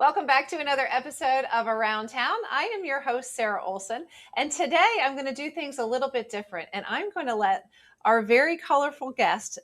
Welcome back to another episode of Around Town. I am your host, Sarah Olson, and today I'm going to do things a little bit different, and I'm going to let our very colorful guest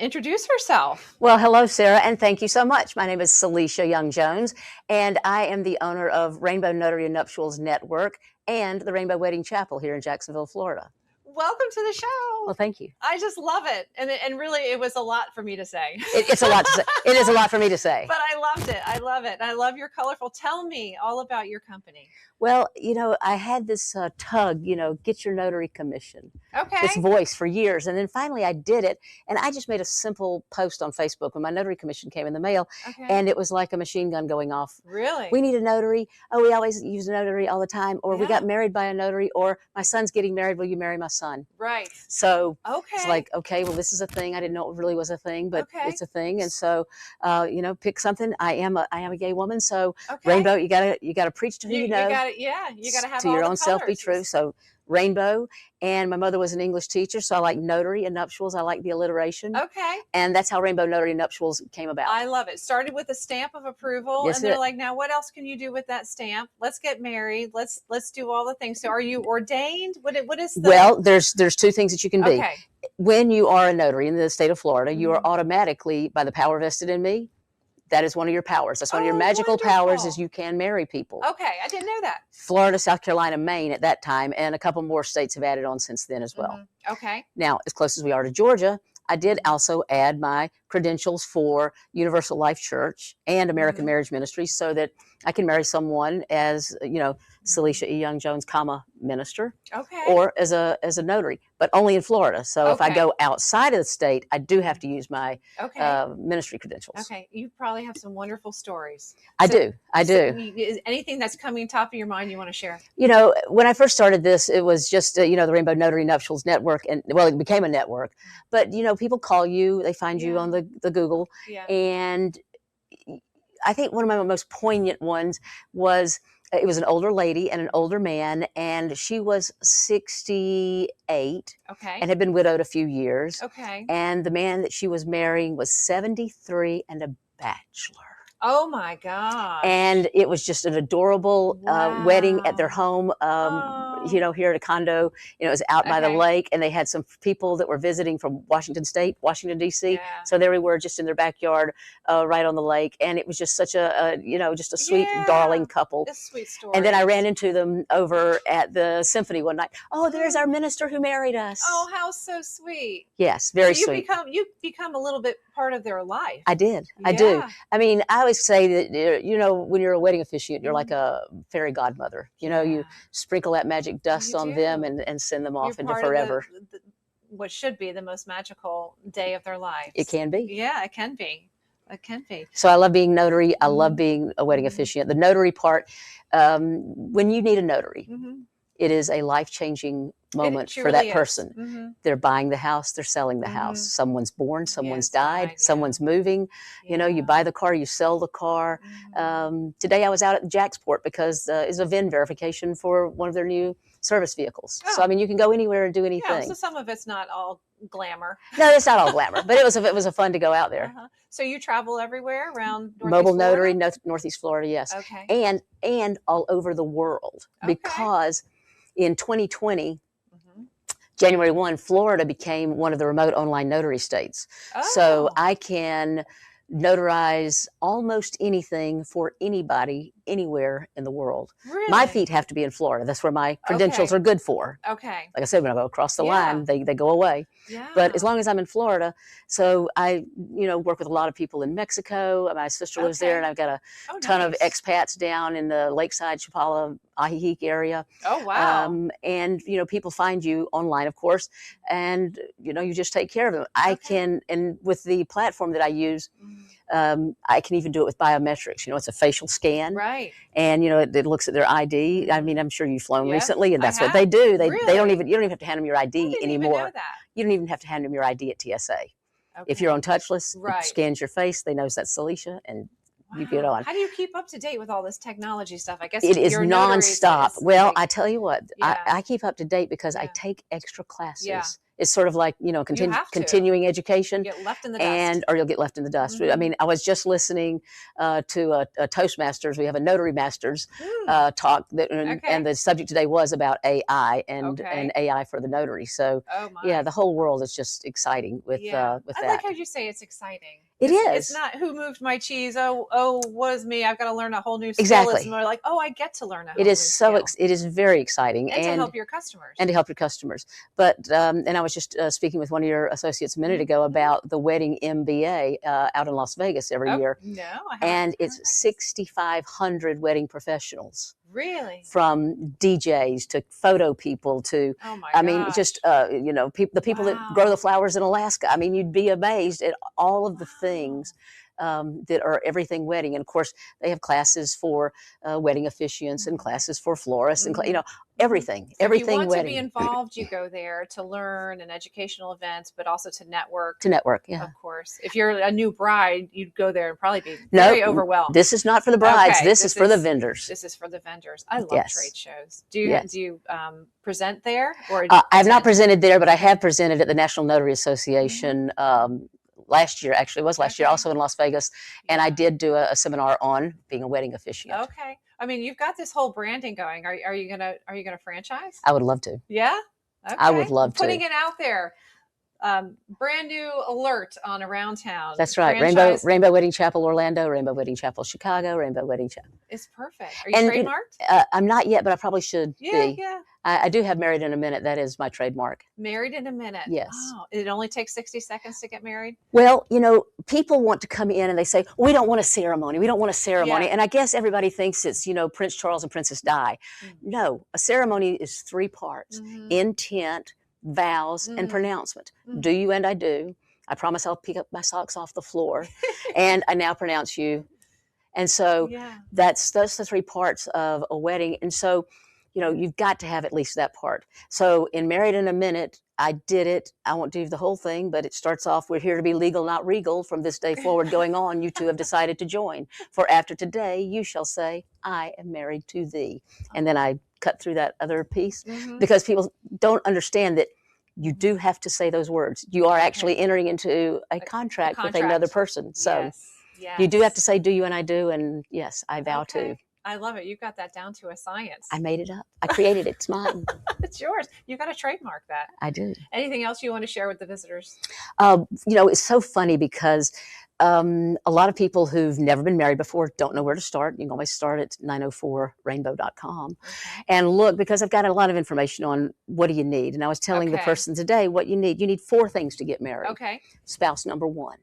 introduce herself. Well, hello, Sarah, and thank you so much. My name is Selecia Young-Jones, and I am the owner of Rainbow Notary and Nuptials Network and the Rainbow Wedding Chapel here in Jacksonville, Florida. Welcome to the show. Well, thank you. I just love it. And really, it was a lot for me to say. It's a lot to say. It is a lot for me to say. But I loved it. I love it. I love your colorful. Tell me all about your company. Well, I had this tug, get your notary commission. Okay. This voice for years. And then finally I did it. And I just made a simple post on Facebook when my notary commission came in the mail. Okay. And it was like a machine gun going off. Really? We need a notary. Oh, we always use a notary all the time. Or we got married by a notary. Or my son's getting married. Will you marry my son? Right. So okay. It's like, okay, well, this is a thing. I didn't know it really was a thing, but it's a thing. And so, pick something. I am a gay woman. So Rainbow, you gotta preach to who you know. You gotta have to all your the own self be colors. true. So Rainbow, and my mother was an English teacher, so I like notary and nuptials. I like the alliteration. Okay. And that's how Rainbow Notary and Nuptials came about. I love it. Started with a stamp of approval, Yes, and they're like, now what else can you do with that stamp? Let's get married. Let's do all the things. So are you ordained? What is the... Well, there's two things that you can be. Okay. When you are a notary in the state of Florida, you are automatically, by the power vested in me, that is one of your powers. That's one of your magical powers, is you can marry people. Okay, I didn't know that. Florida, South Carolina, Maine at that time, and a couple more states have added on since then as well. Okay. Now, as close as we are to Georgia, I did also add my credentials for Universal Life Church and American Marriage Ministry so that I can marry someone as, Selecia Young-Jones, minister, or as a notary, but only in Florida. So if I go outside of the state, I do have to use my ministry credentials. Okay, you probably have some wonderful stories. I do. Is anything that's coming top of your mind you want to share? When I first started this, it was just, the Rainbow Notary and Nuptials Network, and it became a network. But, people call you, they find you on the Google, and I think one of my most poignant ones was, it was an older lady and an older man, and she was 68 and had been widowed a few years. Okay. And the man that she was marrying was 73 and a bachelor. Oh my God. And it was just an adorable wedding at their home, here at a condo. It was out by the lake, and they had some people that were visiting from Washington State, Washington, D.C. Yeah. So there we were, just in their backyard, right on the lake. And it was just such a sweet, darling couple. A sweet story. And then I ran into them over at the symphony one night. Oh, there's our minister who married us. Oh, how so sweet. Yes, very sweet. You become a little bit part of their life. I did. I do. I mean, I always say that, when you're a wedding officiant, you're like a fairy godmother. You sprinkle that magic dust on them and send them off into forever. What should be the most magical day of their lives. It can be. Yeah, it can be. It can be. So I love being notary. I love being a wedding officiant. The notary part, when you need a notary, it is a life-changing moment for that person. They're buying the house, they're selling the house. Someone's born, someone's died, someone's moving. You buy the car, you sell the car. Today I was out at Jacksport because it's a VIN verification for one of their new service vehicles. So I mean, you can go anywhere and do anything. Yeah, so some of it's not all glamour. No, it's not all glamour, but it was a fun to go out there. So you travel everywhere around Northeast Mobile Florida? notary, Northeast Florida, yes. Okay. And all over the world, because in 2020, January 1, Florida became one of the remote online notary states. So I can notarize almost anything for anybody anywhere in the world. Really? My feet have to be in Florida. That's where my credentials are good for. Okay. Like I said, when I go across the line, they go away. Yeah. But as long as I'm in Florida, so I, work with a lot of people in Mexico. My sister lives there, and I've got a ton of expats down in the Lakeside, Chapala, Ajijic area. Oh, wow. And, people find you online, of course, and, you just take care of them. I can, and with the platform that I use, I can even do it with biometrics. It's a facial scan. Right. And, it looks at their ID. I mean, I'm sure you've flown recently, and that's what they do. They don't even, you don't even have to hand them your ID anymore. Even know that. You don't even have to hand them your ID at TSA. If you're on touchless, it scans your face. They know that's Selecia, and you get on. How do you keep up to date with all this technology stuff? I guess it is nonstop. Well, like, I tell you what, I keep up to date because I take extra classes. Yeah. It's sort of like, continuing education. You get left in the dust. Or you'll get left in the dust. I mean, I was just listening to a Toastmasters. We have a Notary Masters talk, and the subject today was about AI and AI for the notary. So, the whole world is just exciting with that. I like how you say it's exciting. It is. It's not who moved my cheese. Oh, was me. I've got to learn a whole new skill. It's more like, I get to learn a whole new skill. It is very exciting. And to help your customers. But, and I was just speaking with one of your associates a minute ago about the wedding MBA out in Las Vegas every year. No, I haven't. And it's 6,500 wedding professionals. Really? From DJs to photo people to, I mean, just, the people that grow the flowers in Alaska. I mean, you'd be amazed at all of the things that are everything wedding. And of course, they have classes for wedding officiants and classes for florists and, everything. So everything if you want wedding. to be involved, you go there to learn and educational events, but also to network. Yeah. Of course. If you're a new bride, you'd go there and probably be very overwhelmed. This is not for the brides. This is for the vendors. This is for the vendors. I love trade shows. Do you present there? Or I have not presented there, but I have presented at the National Notary Association last year. Actually, it was last year, also in Las Vegas. And I did do a seminar on being a wedding officiant. Okay. I mean, you've got this whole branding going. Are you gonna franchise? I would love to. Yeah. Okay. I would love to. Putting it out there. Brand new alert on Around Town. That's right. Rainbow Wedding Chapel Orlando, Rainbow Wedding Chapel Chicago, Rainbow Wedding Chapel. It's perfect. Are you trademarked? I'm not yet, but I probably should be. Yeah. I do have Married in a Minute. That is my trademark. Married in a Minute. Yes. Oh, it only takes 60 seconds to get married? Well, people want to come in and they say, we don't want a ceremony. We don't want a ceremony. Yeah. And I guess everybody thinks it's, Prince Charles and Princess Di. Mm-hmm. No, a ceremony is 3 parts. Mm-hmm. Intent, vows, and pronouncement. Mm-hmm. Do you and I do. I promise I'll pick up my socks off the floor. And I now pronounce you. And so that's the 3 parts of a wedding. And so, you've got to have at least that part. So in Married in a Minute, I did it. I won't do the whole thing, but it starts off, we're here to be legal, not regal. From this day forward going on, you two have decided to join. For after today, you shall say, I am married to thee. And then I cut through that other piece because people don't understand that you do have to say those words. You are actually entering into a contract with another person. So you do have to say, do you and I do. And yes, I vow to. I love it. You've got that down to a science. I made it up. I created it. It's mine. It's yours. You got to trademark that. I do. Anything else you want to share with the visitors? It's so funny because a lot of people who've never been married before don't know where to start. You can always start at 904rainbow.com and look, because I've got a lot of information on what do you need. And I was telling the person today what you need. You need 4 things to get married. Okay. Spouse number 1.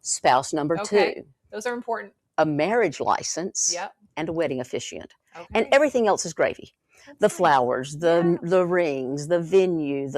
Spouse number 2. Those are important. A marriage license. Yep. And a wedding officiant. And everything else is gravy. The flowers, the rings, the venue,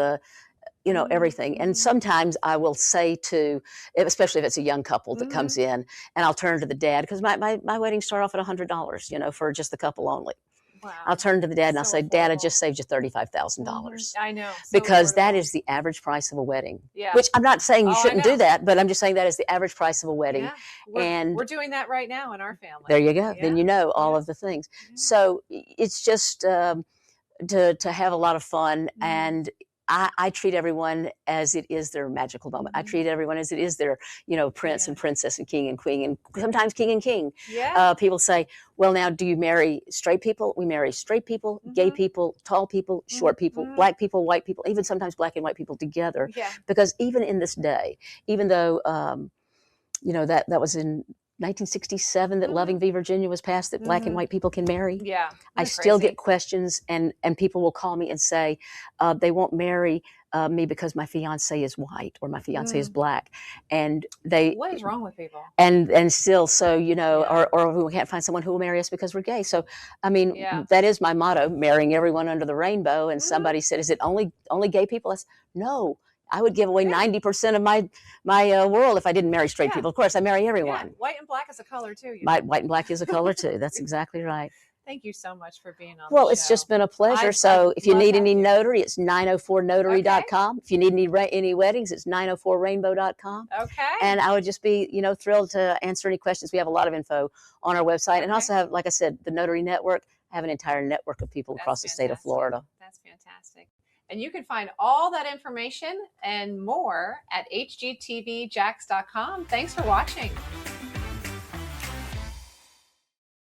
everything. And sometimes I will say to, especially if it's a young couple that comes in, and I'll turn to the dad, because my weddings start off at $100, for just the couple only. Wow. I'll turn to the dad and I'll say, Dad, I just saved you $35,000. I know. Because that is the average price of a wedding. Yeah. Which I'm not saying you shouldn't do that, but I'm just saying that is the average price of a wedding. Yeah. We're doing that right now in our family. There you go. Yeah. Then you know all of the things. Yeah. So it's just to have a lot of fun. And I treat everyone as it is their magical moment. I treat everyone as it is their, prince and princess and king and queen, and sometimes king and king. Yeah. People say, well, now, do you marry straight people? We marry straight people, gay people, tall people, short people, black people, white people, even sometimes black and white people together. Yeah. Because even in this day, even though, that was in 1967 that Loving v. Virginia was passed, that black and white people can marry. Yeah, I still get questions, and people will call me and say they won't marry me because my fiance is white or my fiance is black, and what is wrong with people? And still, so or we can't find someone who will marry us because we're gay. So I mean, that is my motto: marrying everyone under the rainbow. And somebody said, "Is it only gay people?" I said, "No." I would give away 90% of my world if I didn't marry straight people. Of course, I marry everyone. Yeah. White and black is a color too. White and black is a color too. That's exactly right. Thank you so much for being on Well, the show. it's just been a pleasure. So if you need any notary, it's 904notary.com. Okay. If you need any weddings, it's 904rainbow.com. Okay. And I would just be, thrilled to answer any questions. We have a lot of info on our website, and also have, like I said, the Notary Network. I have an entire network of people across the state of Florida. That's fantastic. And you can find all that information and more at hgtvjax.com. Thanks for watching.